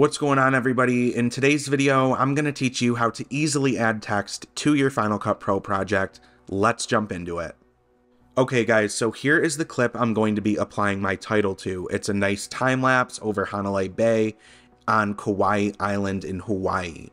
What's going on, everybody? In today's video, I'm going to teach you how to easily add text to your Final Cut Pro project. Let's jump into it. Okay guys, so here is the clip I'm going to be applying my title to. It's a nice time lapse over Hanalei Bay on Kauai Island in Hawaii.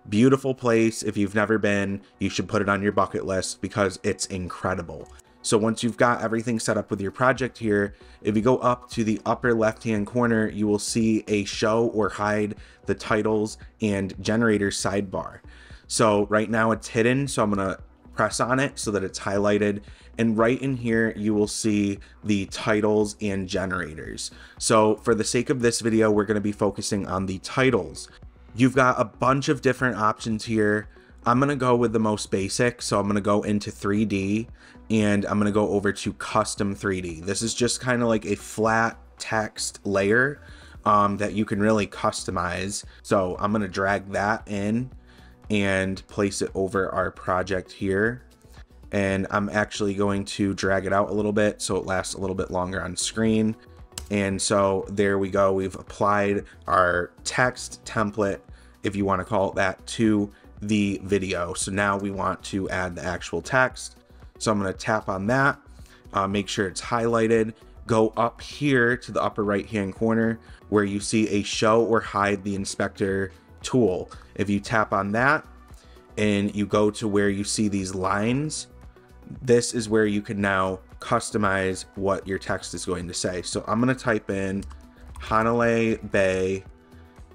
Beautiful place. If you've never been, you should put it on your bucket list because it's incredible. So once you've got everything set up with your project here, if you go up to the upper left-hand corner, you will see a show or hide the titles and generator sidebar. So right now it's hidden, so I'm gonna press on it so that it's highlighted. And right in here, you will see the titles and generators. So for the sake of this video, we're gonna be focusing on the titles. You've got a bunch of different options here. I'm gonna go with the most basic, so I'm gonna go into 3D and I'm gonna go over to custom 3D. This is just kind of like a flat text layer that you can really customize. So I'm gonna drag that in and place it over our project here. And I'm actually going to drag it out a little bit so it lasts a little bit longer on screen. And so there we go. We've applied our text template, if you want to call it that, to the video. So now we want to add the actual text. So I'm going to tap on that, make sure it's highlighted, go up here to the upper right hand corner where you see a show or hide the inspector tool. If you tap on that and you go to where you see these lines, this is where you can now customize what your text is going to say. So I'm going to type in Hanalei Bay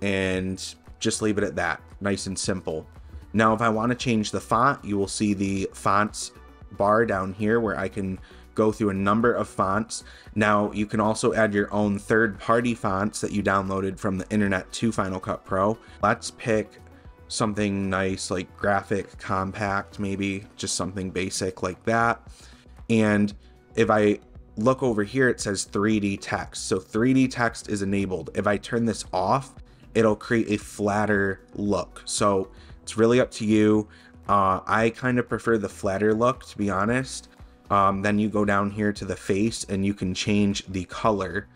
and just leave it at that. Nice and simple. Now, if I want to change the font, you will see the fonts bar down here where I can go through a number of fonts. Now, you can also add your own third-party fonts that you downloaded from the internet to Final Cut Pro. Let's pick something nice like graphic compact, maybe just something basic like that. And if I look over here, it says 3D text. So 3D text is enabled. If I turn this off, it'll create a flatter look. So it's really up to you. I kind of prefer the flatter look, to be honest. Then you go down here to the face and you can change the color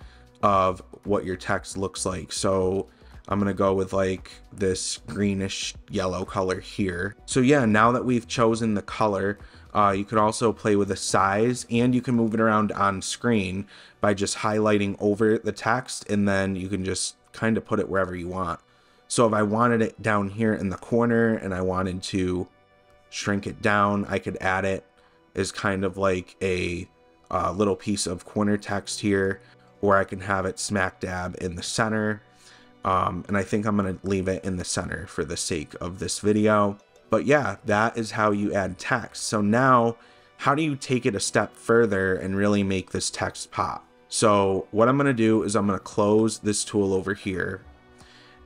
of what your text looks like. So I'm gonna go with like this greenish yellow color here. So yeah, now that we've chosen the color, you could also play with the size and you can move it around on screen by just highlighting over the text, and then you can just kind of put it wherever you want. So if I wanted it down here in the corner and I wanted to shrink it down, I could add it as kind of like a little piece of corner text here, or I can have it smack dab in the center. And I think I'm going to leave it in the center for the sake of this video. But yeah, that is how you add text. So now, how do you take it a step further and really make this text pop? So what I'm going to do is I'm going to close this tool over here,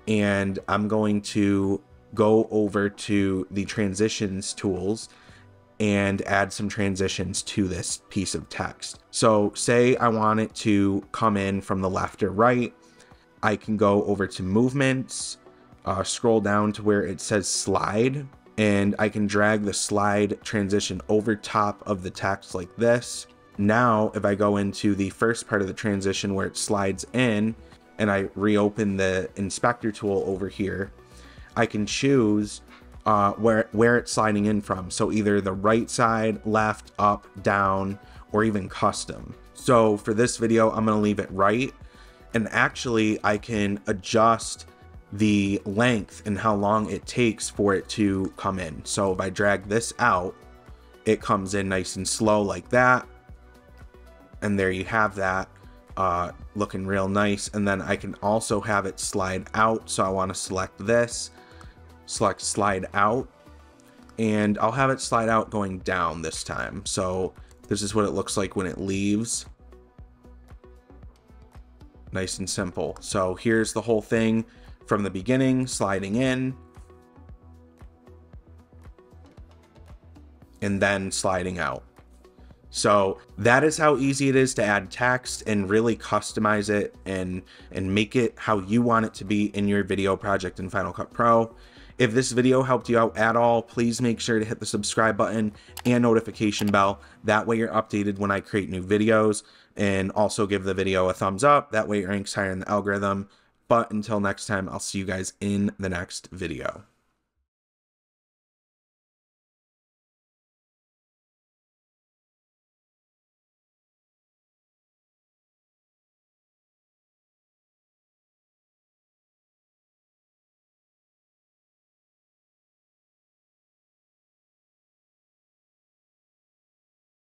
and I'm going to go over to the transitions tools and add some transitions to this piece of text. So say I want it to come in from the left or right. I can go over to movements, scroll down to where it says slide, and I can drag the slide transition over top of the text like this. Now, if I go into the first part of the transition where it slides in and I reopen the inspector tool over here, I can choose where it's sliding in from. So either the right side, left, up, down, or even custom. So for this video, I'm gonna leave it right. And actually I can adjust the length and how long it takes for it to come in. So if I drag this out, it comes in nice and slow like that. And there you have that, looking real nice. And then I can also have it slide out. So I want to select this, select slide out, and I'll have it slide out going down this time. So this is what it looks like when it leaves. Nice and simple. So here's the whole thing from the beginning, sliding in and then sliding out. So that is how easy it is to add text and really customize it and make it how you want it to be in your video project in Final Cut Pro. If this video helped you out at all, please make sure to hit the subscribe button and notification bell. That way you're updated when I create new videos, and also give the video a thumbs up. That way it ranks higher in the algorithm. But until next time, I'll see you guys in the next video.